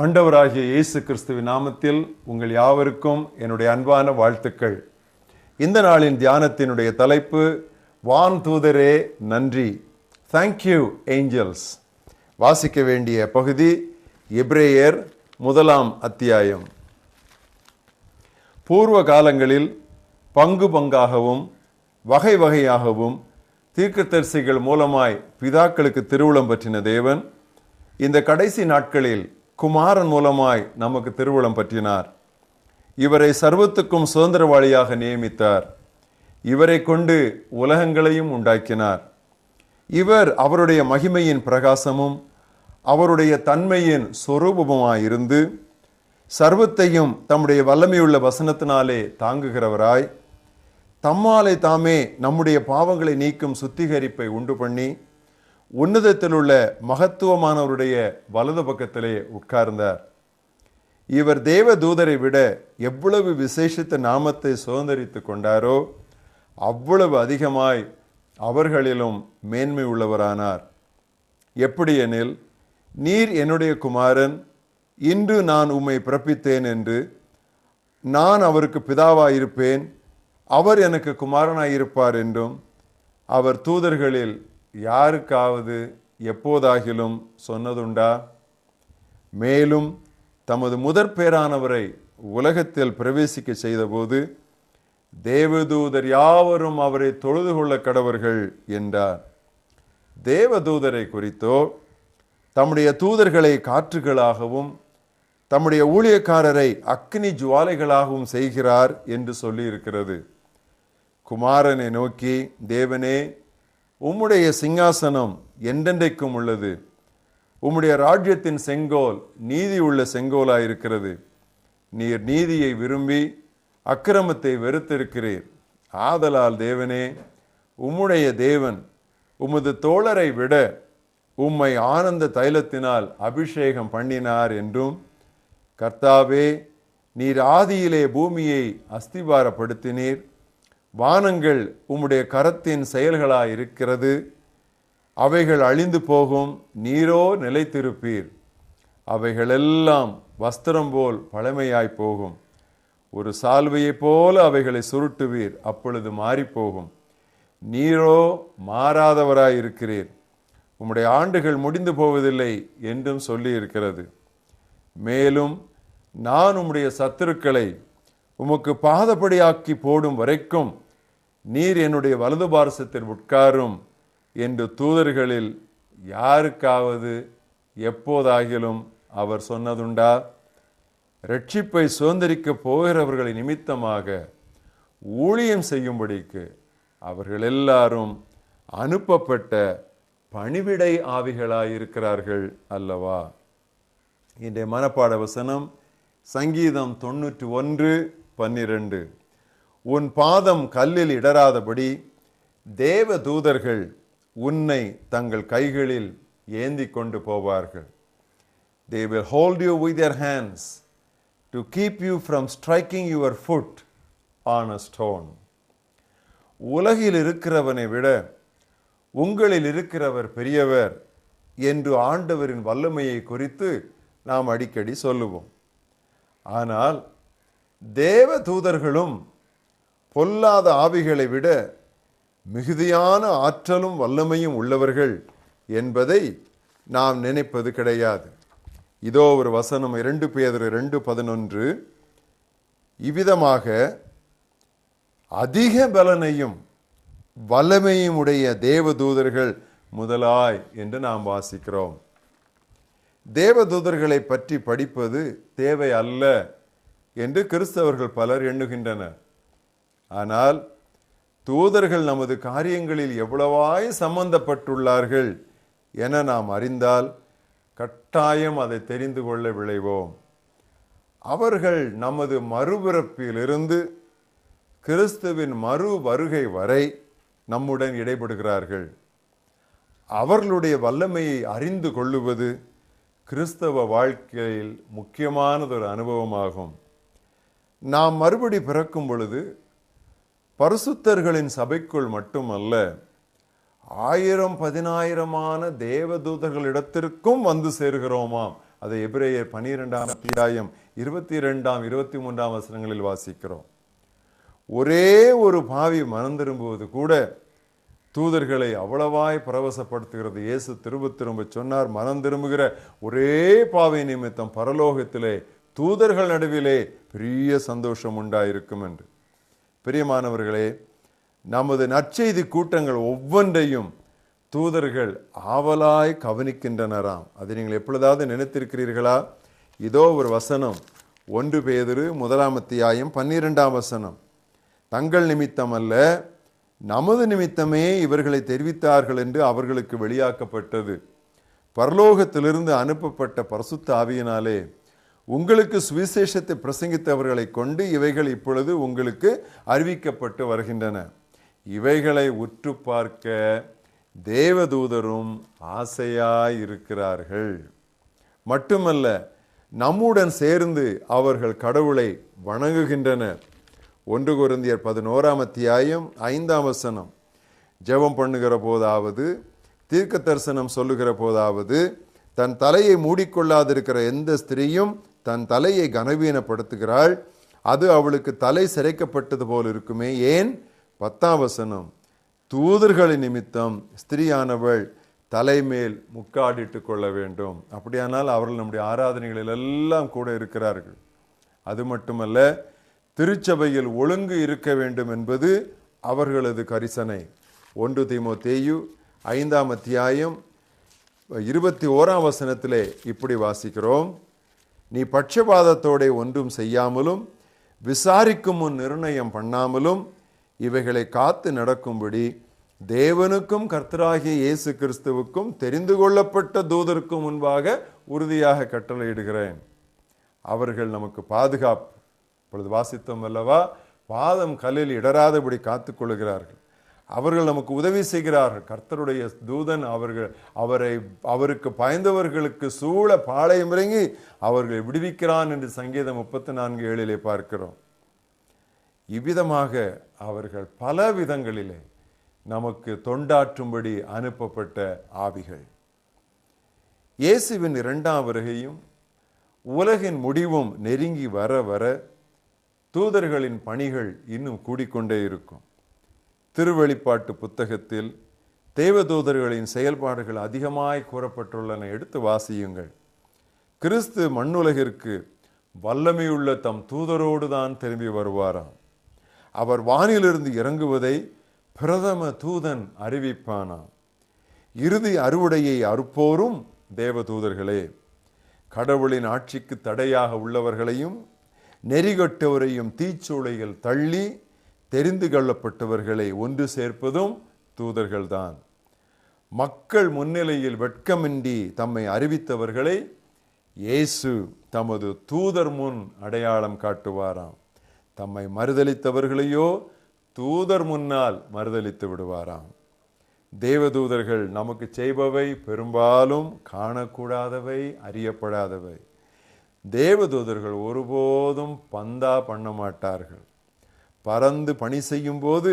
ஆண்டவராகிய இயேசு கிறிஸ்துவின் நாமத்தில் உங்கள் யாவருக்கும் என்னுடைய அன்பான வாழ்த்துக்கள். இந்த நாளின் தியானத்தினுடைய தலைப்பு வான் தூதரே நன்றி. Thank you angels. வாசிக்க வேண்டிய பகுதி எபிரேயர் 1 அத்தியாயம். பூர்வ காலங்களில் பங்கு பங்காகவும் வகை வகையாகவும் தீர்க்கதரிசிகள் மூலமாய் பிதாக்களுக்கு திருவுளம் பற்றின தேவன் இந்த கடைசி நாட்களில் குமாரன் மூலமாய் நமக்கு திருவுளம் பற்றினார். இவரை சர்வத்துக்கும் சுதந்திரவாளியாக நியமித்தார். இவரை கொண்டு உலகங்களையும் உண்டாக்கினார். இவர் அவருடைய மகிமையின் பிரகாசமும் அவருடைய தன்மையின் சொரூபமாயிருந்து சர்வத்தையும் தம்முடைய வல்லமையுள்ள வசனத்தினாலே தாங்குகிறவராய் தம்மாலே தாமே நம்முடைய பாவங்களை நீக்கும் சுத்திகரிப்பை உண்டு பண்ணி உன்னதத்தில் உள்ள மகத்துவமானவருடைய வலது பக்கத்திலே உட்கார்ந்தார். இவர் தேவ தூதரை விட எவ்வளவு விசேஷித்த நாமத்தை சுதந்திரித்து கொண்டாரோ அவ்வளவு அதிகமாய் அவர்களிலும் மேன்மை உள்ளவரானார். எப்படியெனில், நீர் என்னுடைய குமாரன், இன்று நான் உம்மை பிறப்பித்தேன் என்று நான் அவருக்கு பிதாவாயிருப்பேன், அவர் எனக்கு குமாரனாயிருப்பார் என்றும் அவர் தூதர்களில் யாருக்காவது எப்போதாகிலும் சொன்னதுண்டா? மேலும் தமது முதற் பேரானவரை உலகத்தில் பிரவேசிக்க செய்தபோது தேவதூதர் யாவரும் அவரை தொழுது கொள்ள கடவர்கள் என்றார். தேவதூதரை குறித்தோ தம்முடைய தூதர்களை காற்றுகளாகவும் தம்முடைய ஊழியக்காரரை அக்கினி ஜுவாலைகளாகவும் செய்கிறார் என்று சொல்லி இருக்கிறது. குமாரனை நோக்கி, தேவனே, உம்முடைய சிங்காசனம் என்றென்றைக்கும் உள்ளது, உம்முடைய ராஜ்யத்தின் செங்கோல் நீதி உள்ள செங்கோலாயிருக்கிறது. நீர் நீதியை விரும்பி அக்கிரமத்தை வெறுத்திருக்கிறீர். ஆதலால் தேவனே, உம்முடைய தேவன் உமது தோழரை விட உம்மை ஆனந்த தைலத்தினால் அபிஷேகம் பண்ணினார் என்றும், கர்த்தாவே, நீர் ஆதியிலே பூமியை அஸ்திபாரப்படுத்தினீர், வானங்கள் உம்முடைய கரத்தின் செயல்களாயிருக்கிறது, அவைகள் அழிந்து போகும், நீரோ நிலைத்திருப்பீர். அவைகளெல்லாம் வஸ்திரம் போல் பழமையாய் போகும், ஒரு சால்வையைப் போல அவைகளை சுருட்டுவீர், அப்பொழுது மாறிப்போகும். நீரோ மாறாதவராயிருக்கிறீர், உம்முடைய ஆண்டுகள் முடிந்து போவதில்லை என்றும் சொல்லி இருக்கிறது. மேலும், நான் உம்முடைய சத்துருக்களை உமக்கு பாதப்படியாக்கி போடும் வரைக்கும் நீர் என்னுடைய வலது பார்சத்தில் உட்காரும் என்று தூதர்களில் யாருக்காவது எப்போதாகிலும் அவர் சொன்னதுண்டா? இரட்சிப்பை சுதந்திரிக்க போகிறவர்களை நிமித்தமாக ஊழியம் செய்யும்படிக்கு அவர்கள் எல்லாரும் அனுப்பப்பட்ட பணிவிடை ஆவிகளாயிருக்கிறார்கள் அல்லவா? இன்றைய மனப்பாட வசனம் சங்கீதம் 91:12. உன் பாதம் கல்லில் இடராதபடி தேவ தூதர்கள் உன்னை தங்கள் கைகளில் ஏந்தி கொண்டு போவார்கள். They will hold you with their hands to keep you from striking your foot on a stone. உலகில் இருக்கிறவனை விட உங்களில் இருக்கிறவர் பெரியவர் என்று ஆண்டவரின் வல்லமையை குறித்து நாம் அடிக்கடி சொல்லுவோம். ஆனால் தேவ தூதர்களும் பொல்லாத ஆவிகளை விட மிகுதியான ஆற்றலும் வல்லமையும் உள்ளவர்கள் என்பதை நாம் நினைப்பது கிடையாது. இதோ ஒரு வசனம் 2 பேதுரு 2:11. இவ்விதமாக அதிக பலனையும் வல்லமையும் உடைய தேவ தூதர்கள் முதலாய் என்று நாம் வாசிக்கிறோம். தேவதூதர்களை பற்றி படிப்பது தேவை அல்ல என்று கிறிஸ்தவர்கள் பலர் எண்ணுகின்றனர். ஆனால் தூதர்கள் நமது காரியங்களில் எவ்வளவாய் சம்பந்தப்பட்டுள்ளார்கள் என நாம் அறிந்தால் கட்டாயம் அதை தெரிந்து கொள்ள விளைவோம். அவர்கள் நமது மறுபிறப்பிலிருந்து கிறிஸ்துவின் மறு வருகை வரை நம்முடன் இடைபடுகிறார்கள். அவர்களுடைய வல்லமையை அறிந்து கொள்ளுவது கிறிஸ்தவ வாழ்க்கையில் முக்கியமானதொரு அனுபவமாகும். நாம் மறுபடி பிறக்கும் பொழுது பரிசுத்தர்களின் சபைக்குள் மட்டுமல்ல, 1000-10,000 தேவதூதர்களிடத்திற்கும் வந்து சேர்கிறோமாம். அதை எபிரேயர் 12ஆம் அத்தியாயம் 22, 23 வசனங்களில் வாசிக்கிறோம். ஒரே ஒரு பாவி மனம் திரும்புவது கூட தூதர்களை அவ்வளவாய் பரவசப்படுத்துகிறது. இயேசு திரும்ப திரும்ப சொன்னார், மனம் திரும்புகிற ஒரே பாவி நிமித்தம் பரலோகத்திலே தூதர்கள் நடுவிலே பெரிய சந்தோஷம் உண்டாயிருக்கும் என்று. பிரியமானவர்களே, நமது நற்செய்தி கூட்டங்கள் ஒவ்வொன்றையும் தூதர்கள் ஆவலாய் கவனிக்கின்றனராம். அதை நீங்கள் எப்பொழுதாவது நினைத்திருக்கிறீர்களா? இதோ ஒரு வசனம், 1 பேதுரு 1ஆம் அத்தியாயம் 12ஆம் வசனம். தங்கள் நிமித்தம் அல்ல, நமது நிமித்தமே இவர்களை தெரிவித்தார்கள் என்று அவர்களுக்கு வெளியாக்கப்பட்டது. பரலோகத்திலிருந்து அனுப்பப்பட்ட பரிசுத்த ஆவியினாலே உங்களுக்கு சுவிசேஷத்தை பிரசங்கித்தவர்களை கொண்டு இவைகள் இப்பொழுது உங்களுக்கு அறிவிக்கப்பட்டு வருகின்றன. இவைகளை உற்று பார்க்க தேவதூதரும் ஆசையாயிருக்கிறார்கள். மட்டுமல்ல, நம்முடன் சேர்ந்து அவர்கள் கடவுளை வணங்குகின்றனர். 1 கொரிந்தியர் 11ஆம் அத்தியாயம் 5ஆம் வசனம். ஜெபம் பண்ணுகிற போதாவது, தீர்க்க தரிசனம் சொல்லுகிற போதாவது, தன் தலையை மூடிக்கொள்ளாதிருக்கிற எந்த ஸ்திரீயும் தன் தலையை கனவீனப்படுத்துகிறாள், அது அவளுக்கு தலை சிரைக்கப்பட்டது போல் இருக்குமே. ஏன்? 10ஆம் வசனம். தூதர்களின் நிமித்தம் ஸ்திரீயானவள் தலைமேல் முக்காடிட்டு கொள்ள வேண்டும். அப்படியானால் அவர்கள் நம்முடைய ஆராதனைகளில் எல்லாம் கூட இருக்கிறார்கள். அது மட்டுமல்ல, திருச்சபையில் ஒழுங்கு இருக்க வேண்டும் என்பது அவர்களது கரிசனை. 1 தீமோத்தேயு 5ஆம் அத்தியாயம் 21ஆம் வசனத்திலே இப்படி வாசிக்கிறோம், நீ பட்சபாதத்தோടെ ஒன்றும் செய்யாமலும் விசாரிக்கும் முன் நிர்ணயம் பண்ணாமலும் இவைகளை காத்து நடக்கும்படி தேவனுக்கும் கர்த்தராகிய இயேசு கிறிஸ்துவுக்கும் தெரிந்து கொள்ளப்பட்ட தூதருக்கும் முன்பாக உறுதியாக கட்டளையிடுகிறேன். அவர்கள் நமக்கு பாதுகாப்பு. இப்பொழுது வாசித்தோம் அல்லவா, பாதம் கல்லில் இடராதபடி காத்துக் கொள்கிறார்கள். அவர்கள் நமக்கு உதவி செய்கிறார்கள். கர்த்தருடைய தூதன் அவருக்கு பயந்தவர்களுக்கு சூழ பாளையம் இறங்கி அவர்களை விடுவிக்கிறான் என்று சங்கீதம் 34:7 பார்க்கிறோம். இவ்விதமாக அவர்கள் பல விதங்களிலே நமக்கு தொண்டாற்றும்படி அனுப்பப்பட்ட ஆவிகள். இயேசுவின் 2ஆம் வருகையும் உலகின் முடிவும் நெருங்கி வர வர தூதர்களின் பணிகள் இன்னும் கூடிக்கொண்டே இருக்கும். திருவெளிப்பாட்டு புத்தகத்தில் தேவதூதர்களின் செயல்பாடுகள் அதிகமாய் கூறப்பட்டுள்ளன. எடுத்து வாசியுங்கள். கிறிஸ்து மண்ணுலகிற்கு வல்லமையுள்ள தம் தூதரோடு தான் திரும்பி வருவாராம். அவர் வானிலிருந்து இறங்குவதை பிரதம தூதன் அறிவிப்பானாம். இறுதி அறுவடையை அறுப்போரும் தேவதூதர்களே. கடவுளின் ஆட்சிக்கு தடையாக உள்ளவர்களையும் நெறிகட்டவரையும் தீச்சூளையில் தள்ளி தெரிந்து கொள்ளப்பட்டவர்களை ஒன்று சேர்ப்பதும் தூதர்கள்தான். மக்கள் முன்னிலையில் வெட்கமின்றி தம்மை அறிவித்தவர்களை இயேசு தமது தூதர் முன் அடையாளம் காட்டுவாராம். தம்மை மறுதலித்தவர்களையோ தூதர் முன்னால் மறுதலித்து விடுவாராம். தேவதூதர்கள் நமக்கு செய்பவை பெரும்பாலும் காணக்கூடாதவை, அறியப்படாதவை. தேவதூதர்கள் ஒருபோதும் பந்தா பண்ண மாட்டார்கள். பறந்து பணி செய்யும் போது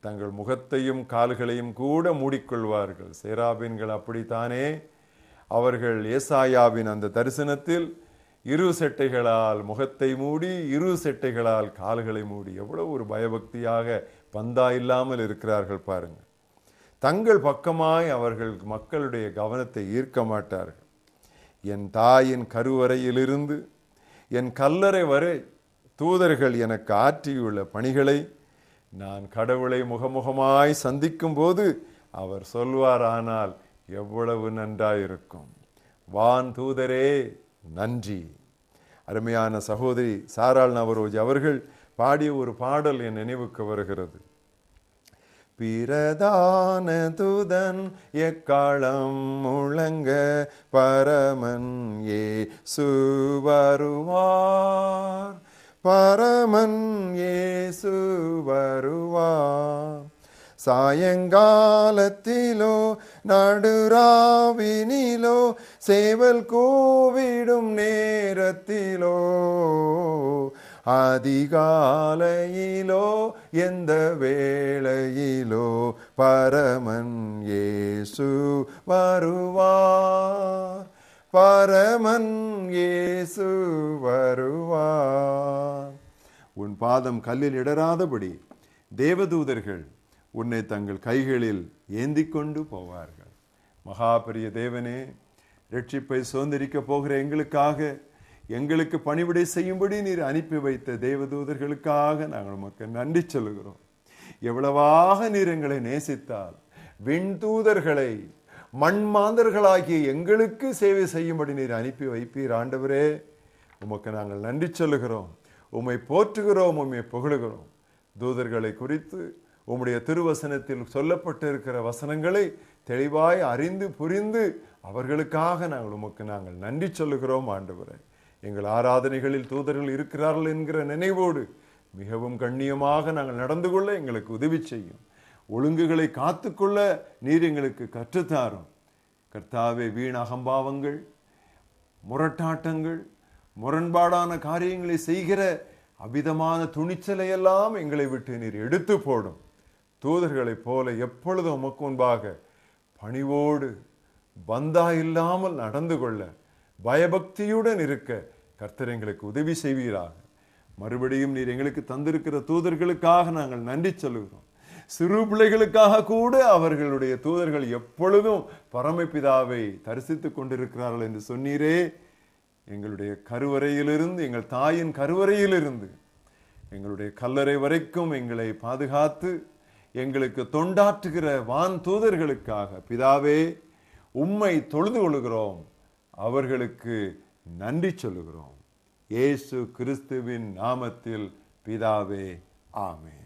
தங்கள் முகத்தையும் கால்களையும் கூட மூடிக்கொள்வார்கள். சேராபீன்கள் அப்படித்தானே. அவர்கள் ஏசாயாவின் அந்த தரிசனத்தில் 2 செட்டைகளால் முகத்தை மூடி 2 செட்டைகளால் கால்களை மூடி எவ்வளவு ஒரு பயபக்தியாக பந்தா இல்லாமல் இருக்கிறார்கள் பாருங்கள். தங்கள் பக்கமாய் அவர்கள் மக்களுடைய கவனத்தை ஈர்க்க மாட்டார்கள். என் தாயின் கருவறையிலிருந்து என் கல்லறை வரை தூதர்கள் எனக்கு ஆற்றியுள்ள பணிகளை நான் கடவுளை முகமுகமாய் சந்திக்கும் போது அவர் சொல்வாரானால் எவ்வளவு நன்றாயிருக்கும். வான் தூதரே நன்றி. அருமையான சகோதரி சாராள் நவரோஜ் அவர்கள் பாடிய ஒரு பாடல் என் நினைவுக்கு வருகிறது. பிரதான தூதன் எக்காலம் முழங்க பரமன் இயேசு வருவார், பரமன் இயேசு வருவார். சாயங்காலத்திலோ நடுராவினிலோ சேவல் கூவிடும் நேரத்திலோ அதிகாலையிலோ எந்த வேளையிலோ பரமன் இயேசு வருவார், பரமன் இயேசு வருவார். உன் பாதம் கல்லில் இடராதபடி தேவதூதர்கள் உன்னை தங்கள் கைகளில் ஏந்தி கொண்டு போவார்கள். மகா பெரிய தேவனே, ரட்சிப்பை சுதந்திரிக்க போகிற எங்களுக்கு பணிவிடை செய்யும்படி நீர் அனுப்பி வைத்த தேவதூதர்களுக்காக நாங்கள் உமக்கு நன்றி சொல்லுகிறோம். எவ்வளவாக நீர் எங்களை நேசித்தால் விண்தூதர்களை மண்மாந்தர்களாகிய எங்களுக்கு சேவை செய்யும்படி நீர் அனுப்பி வைப்பீர். ஆண்டவரே, உமக்கு நாங்கள் நன்றி சொல்லுகிறோம், உம்மை போற்றுகிறோம், உம்மை புகழுகிறோம். தூதர்களை குறித்து உம்முடைய திருவசனத்தில் சொல்லப்பட்டிருக்கிற வசனங்களை தெளிவாய் அறிந்து புரிந்து அவர்களுக்காக நாங்கள் நன்றி சொல்லுகிறோம். ஆண்டவரே, எங்கள் ஆராதனைகளில் தூதர்கள் இருக்கிறார்கள் என்கிற நினைவோடு மிகவும் கண்ணியமாக நாங்கள் நடந்து கொள்ள எங்களுக்கு உதவி செய்யும். ஒழுங்குகளை காத்துக்கொள்ள நீர் எங்களுக்கு கற்றுத்தாரும். கர்த்தாவே, வீண் அகம்பாவங்கள், முரட்டாட்டங்கள், முரண்பாடான காரியங்களை செய்கிற அபிதமான துணிச்சலை எல்லாம் எங்களை விட்டு நீர் எடுத்து போடும். தூதர்களைப் போல எப்பொழுதும் உமக்கு முன்பாக பணிவோடு பந்தா இல்லாமல் நடந்து கொள்ள பயபக்தியுடன் இருக்க கர்த்தர் எங்களுக்கு உதவி செய்வீராக. மறுபடியும் நீர் எங்களுக்கு தந்திருக்கிற தூதர்களுக்காக நாங்கள் நன்றி சொல்லுகிறோம். சிறு பிள்ளைகளுக்காக கூட அவர்களுடைய தூதர்கள் எப்பொழுதும் பரமபிதாவை தரிசித்துக் கொண்டிருக்கிறார்கள் என்று சொன்னீரே. எங்களுடைய கருவறையிலிருந்து, எங்கள் தாயின் கருவறையிலிருந்து எங்களுடைய கல்லறை வரைக்கும் எங்களை பாதுகாத்து எங்களுக்கு தொண்டாற்றுகிற வான் தூதர்களுக்காக பிதாவே உம்மை தொழுது கொள்கிறோம், அவர்களுக்கு நன்றி சொல்லுகிறோம். இயேசு கிறிஸ்துவின் நாமத்தில் பிதாவே, ஆமென்.